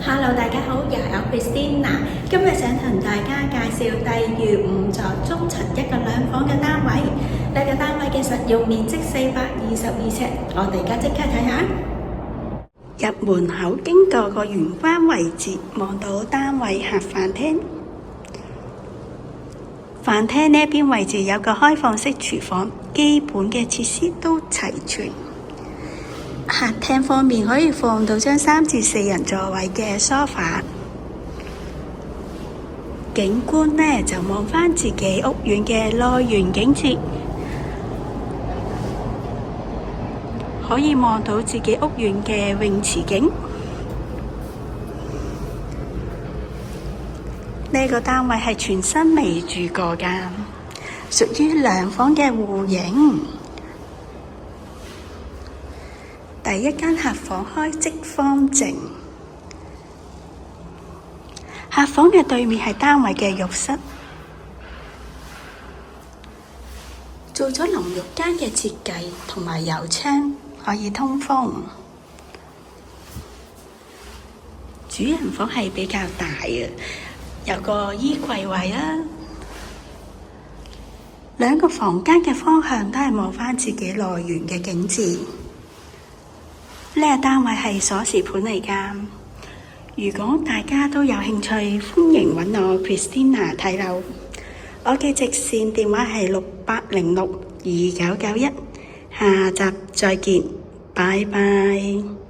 Hello，大家好，又係我 Christina，今日想同大家介紹帝御5座中層一個兩房嘅單位。呢個單位嘅實用面積422尺，我哋而家即刻睇下。入門口經過個玄關位置，望到單位客飯廳。飯廳呢邊位置有個開放式廚房，基本嘅設施都齊全。客廳方面可以放到張3至4人座位嘅梳化。景觀呢就望返自己屋苑嘅內園景致，可以望到自己屋苑嘅泳池景。呢個單位係全新未住過㗎，屬於兩房嘅戶型。第一間客房開即方正，客房嘅對面係單位嘅浴室，做咗淋浴間嘅設計同埋油窗，可以通風。主人房係比較大嘅，有個衣櫃位啦。兩個房間嘅方向都係望返自己內園嘅景致。呢個單位係鎖匙盤嚟㗎。如果大家都有興趣，歡迎揾我 Christina 睇樓。我嘅直線電話係68062991。下集再見，拜拜。